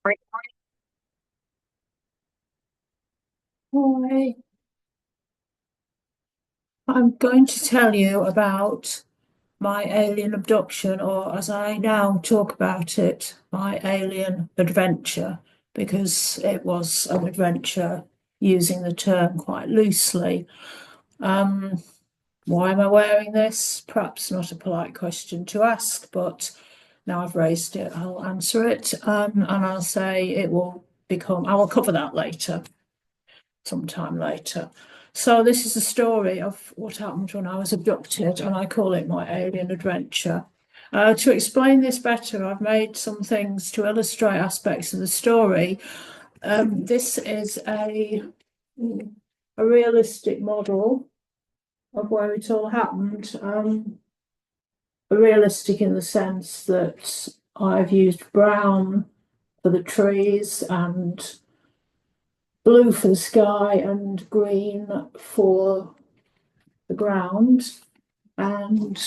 Hi, I'm going to tell you about my alien abduction, or as I now talk about it, my alien adventure, because it was an adventure using the term quite loosely. Um, why am I wearing this? Perhaps not a polite question to ask, but now I've raised it, I'll answer it, and I'll say it will become, I will cover that later. Sometime later. So this is a story of what happened when I was abducted, and I call it my alien adventure. To explain this better, I've made some things to illustrate aspects of the story. This is a realistic model of where it all happened. Realistic in the sense that I've used brown for the trees and blue for the sky and green for the ground. And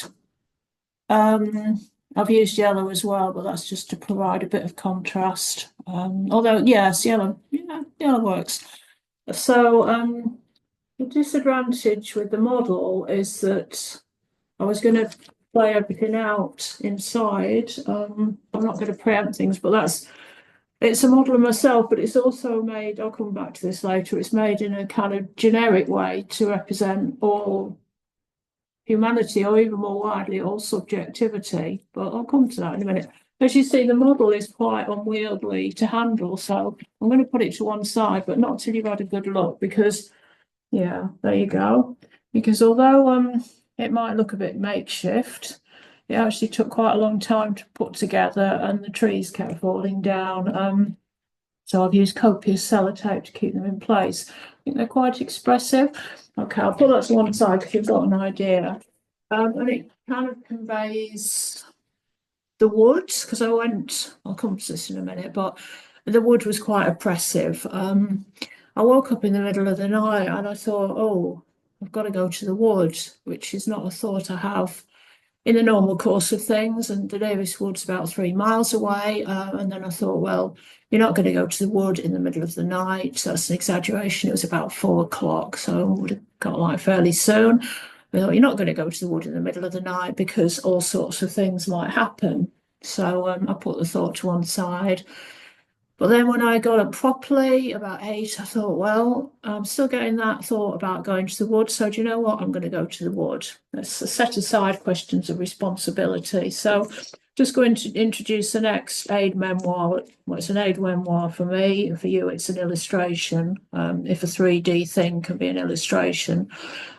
I've used yellow as well, but that's just to provide a bit of contrast. Although, yes, yellow, yeah, yellow works. So the disadvantage with the model is that I was going to play everything out inside. I'm not going to preempt things, but it's a model of myself, but it's also made, I'll come back to this later, it's made in a kind of generic way to represent all humanity, or even more widely, all subjectivity. But I'll come to that in a minute. As you see, the model is quite unwieldy to handle, so I'm going to put it to one side, but not till you've had a good look, because, yeah, there you go. Because although it might look a bit makeshift, it actually took quite a long time to put together, and the trees kept falling down. So I've used copious sellotape to keep them in place. I think they're quite expressive. Okay, I'll put that to one side because you've got an idea. And it kind of conveys the wood, because I'll come to this in a minute, but the wood was quite oppressive. I woke up in the middle of the night and I thought, oh, I've got to go to the wood, which is not a thought I have in the normal course of things. And the nearest wood's about 3 miles away. And then I thought, well, you're not going to go to the wood in the middle of the night. That's an exaggeration. It was about 4 o'clock, so I would have got light fairly soon. I thought, you're not going to go to the wood in the middle of the night because all sorts of things might happen. So I put the thought to one side. But then when I got up properly, about 8, I thought, well, I'm still getting that thought about going to the wood. So do you know what? I'm going to go to the wood. Let's set aside questions of responsibility. So just going to introduce the next aid memoir. Well, it's an aid memoir for me. For you, it's an illustration. If a 3D thing can be an illustration.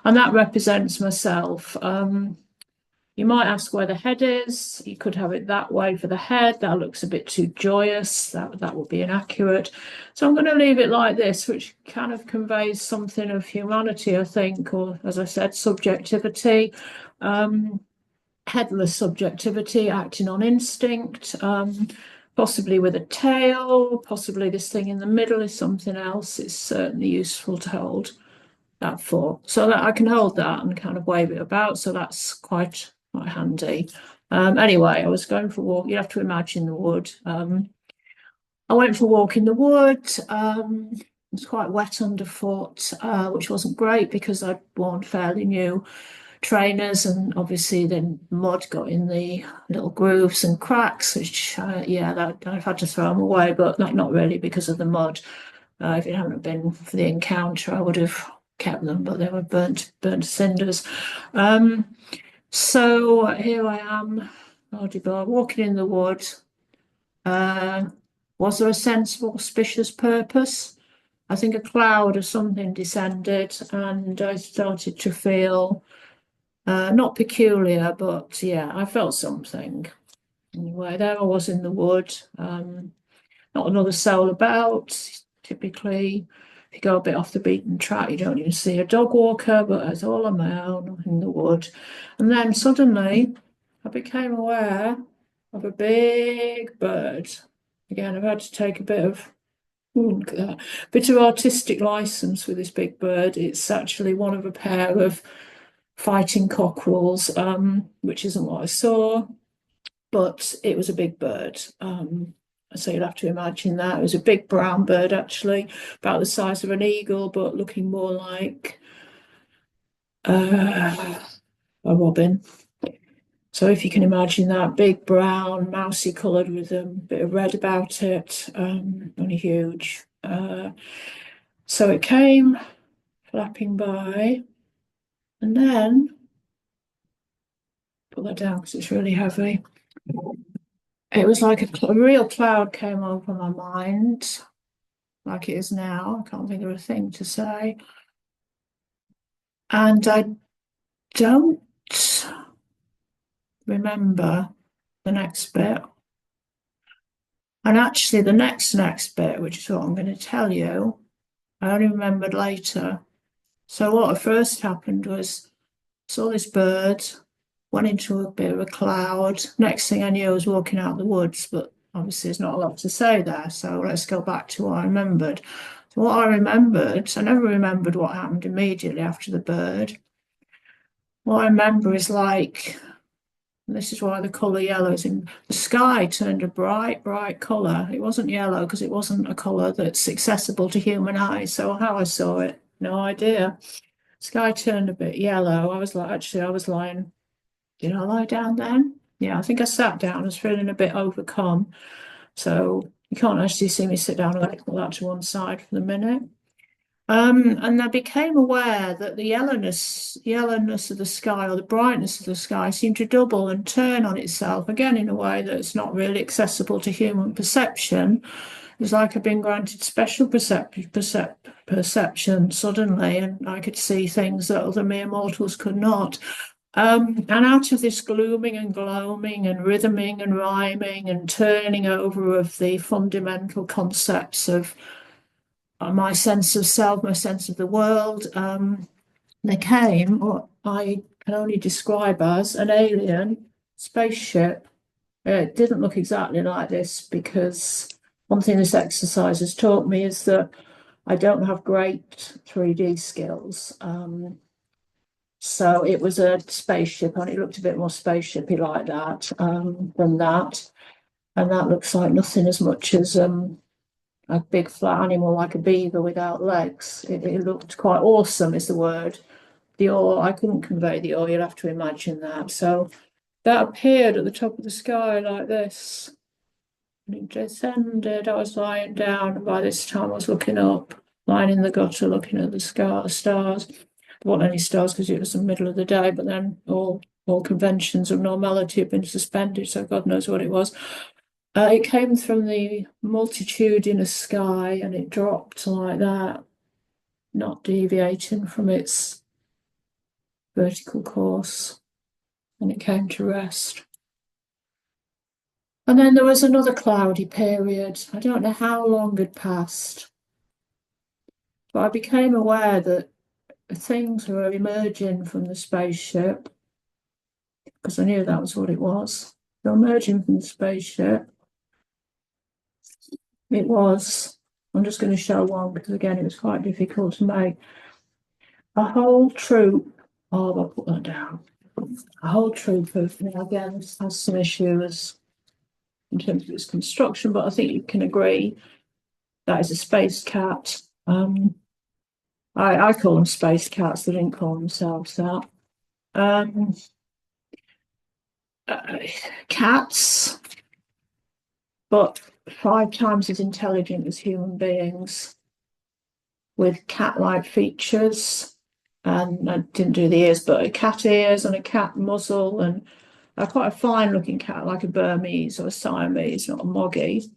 And that represents myself. You might ask where the head is. You could have it that way for the head. That looks a bit too joyous. That would be inaccurate. So I'm going to leave it like this, which kind of conveys something of humanity, I think, or as I said, subjectivity, headless subjectivity, acting on instinct, possibly with a tail, possibly this thing in the middle is something else. It's certainly useful to hold that for. So that I can hold that and kind of wave it about. So that's quite handy. Anyway, I was going for a walk. You have to imagine the wood. I went for a walk in the wood. It was quite wet underfoot, which wasn't great because I'd worn fairly new trainers, and obviously then mud got in the little grooves and cracks, which yeah, that I've had to throw them away, but not really because of the mud. If it hadn't been for the encounter, I would have kept them, but they were burnt to cinders. So here I am, Audible, walking in the wood. Uh, was there a sense of auspicious purpose? I think a cloud or something descended, and I started to feel not peculiar, but yeah, I felt something. Anyway, there I was in the wood. Not another soul about. Typically, if you go a bit off the beaten track, you don't even see a dog walker, but it's all on my own in the wood. And then suddenly I became aware of a big bird. Again, I've had to take a bit of artistic license with this big bird. It's actually one of a pair of fighting cockerels, which isn't what I saw, but it was a big bird. So you'll have to imagine that. It was a big brown bird, actually, about the size of an eagle, but looking more like a robin. So if you can imagine that, big brown, mousy coloured with a bit of red about it, only huge. So it came flapping by, and then put that down because it's really heavy. It was like a real cloud came over my mind, like it is now. I can't think of a thing to say. And I don't remember the next bit. And actually, the next bit, which is what I'm going to tell you, I only remembered later. So what first happened was I saw this bird, went into a bit of a cloud. Next thing I knew, I was walking out the woods, but obviously there's not a lot to say there. So let's go back to what I remembered. So what I remembered, I never remembered what happened immediately after the bird. What I remember is like, this is why the colour yellow is in the sky turned a bright, bright colour. It wasn't yellow because it wasn't a colour that's accessible to human eyes. So how I saw it, no idea. Sky turned a bit yellow. I was like, actually, I was lying. Did I lie down then? Yeah, I think I sat down. I was feeling a bit overcome. So you can't actually see me sit down and put that to one side for the minute. And I became aware that the yellowness of the sky or the brightness of the sky seemed to double and turn on itself again in a way that's not really accessible to human perception. It was like I'd been granted special perception suddenly, and I could see things that other mere mortals could not. And out of this glooming and gloaming and rhythming and rhyming and turning over of the fundamental concepts of my sense of self, my sense of the world, there came what I can only describe as an alien spaceship. It didn't look exactly like this because one thing this exercise has taught me is that I don't have great 3D skills. So it was a spaceship and it looked a bit more spaceshipy like that than that. And that looks like nothing as much as a big flat animal like a beaver without legs. It looked quite awesome, is the word. The awe, I couldn't convey the awe, you'll have to imagine that. So that appeared at the top of the sky like this. And it descended. I was lying down, and by this time I was looking up, lying in the gutter, looking at the stars. There weren't any stars because it was the middle of the day, but then all conventions of normality had been suspended, so God knows what it was. It came from the multitudinous sky and it dropped like that, not deviating from its vertical course, and it came to rest. And then there was another cloudy period. I don't know how long had passed, but I became aware that things were emerging from the spaceship because I knew that was what it was. They were emerging from the spaceship. It was, I'm just going to show one because again, it was quite difficult to make. A whole troop, oh, I'll put that down. A whole troop of, again, this has some issues in terms of its construction, but I think you can agree that is a space cat. I call them space cats, they didn't call themselves that. Um, Cats, but 5 times as intelligent as human beings, with cat-like features. And I didn't do the ears, but a cat ears and a cat muzzle, and quite a fine-looking cat, like a Burmese or a Siamese, not a Moggy.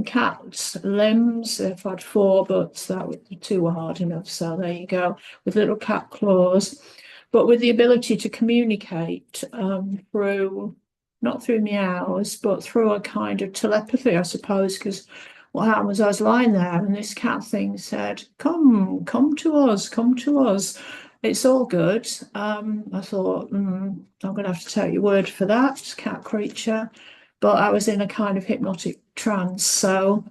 Cat's limbs, if I'd 4, but the 2 were hard enough, so there you go, with little cat claws, but with the ability to communicate through, not through meows, but through a kind of telepathy, I suppose, because what happened was I was lying there and this cat thing said, come to us, come to us. It's all good. I thought, I'm going to have to take your word for that, cat creature. But I was in a kind of hypnotic trance. So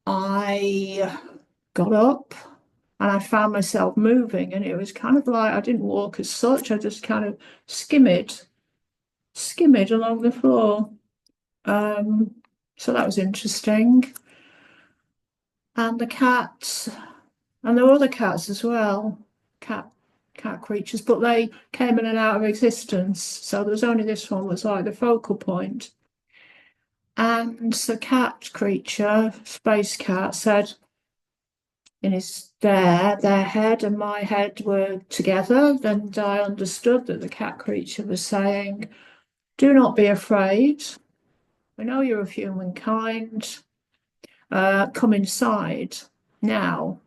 I got up and I found myself moving. And it was kind of like I didn't walk as such. I just kind of skimmed along the floor. So that was interesting. And the cat, and there were other cats as well, cat cat creatures, but they came in and out of existence. So there was only this one was like the focal point. And the cat creature, space cat, said in his their head and my head were together, and I understood that the cat creature was saying, "Do not be afraid. We know you're of humankind. Come inside now."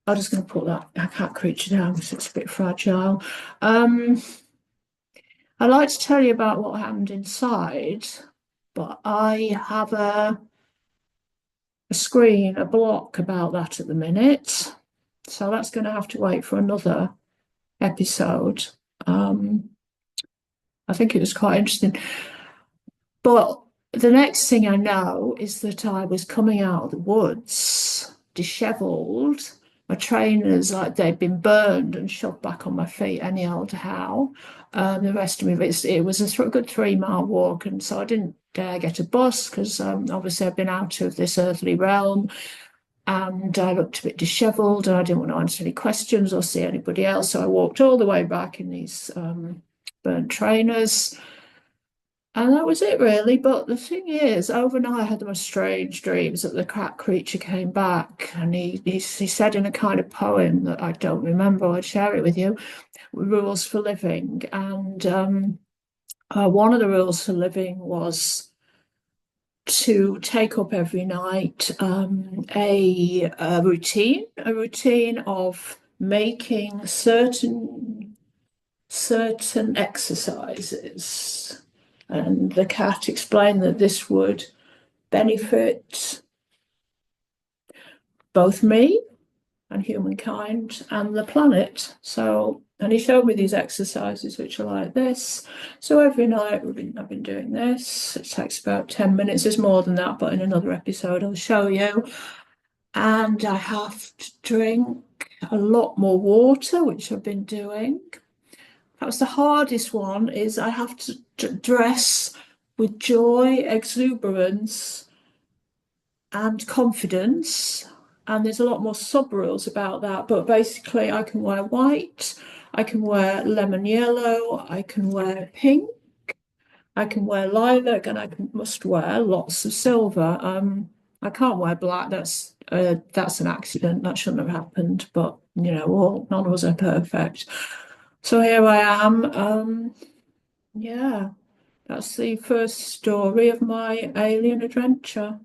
I'm just going to put that cat creature down because it's a bit fragile. Um, I'd like to tell you about what happened inside, but I have a screen, a block about that at the minute. So that's going to have to wait for another episode. Um, I think it was quite interesting. But the next thing I know is that I was coming out of the woods, dishevelled. My trainers, like they'd been burned and shoved back on my feet, any old how. The rest of me, it was a good 3 mile walk, and so I didn't dare get a bus because obviously I've been out of this earthly realm, and I looked a bit dishevelled, and I didn't want to answer any questions or see anybody else. So I walked all the way back in these burnt trainers. And that was it, really. But the thing is, overnight I had the most strange dreams that the cat creature came back, and he said in a kind of poem that I don't remember. I'd share it with you. Rules for living, and one of the rules for living was to take up every night a routine of making certain exercises. And the cat explained that this would benefit both me and humankind and the planet. So, and he showed me these exercises, which are like this. So every night I've been doing this. It takes about 10 minutes. There's more than that, but in another episode I'll show you. And I have to drink a lot more water, which I've been doing. Perhaps the hardest one is I have to dress with joy, exuberance, and confidence. And there's a lot more sub rules about that. But basically, I can wear white, I can wear lemon yellow, I can wear pink, I can wear lilac, and must wear lots of silver. I can't wear black. That's an accident. That shouldn't have happened. But well, none of us are perfect. So here I am. Yeah, that's the first story of my alien adventure.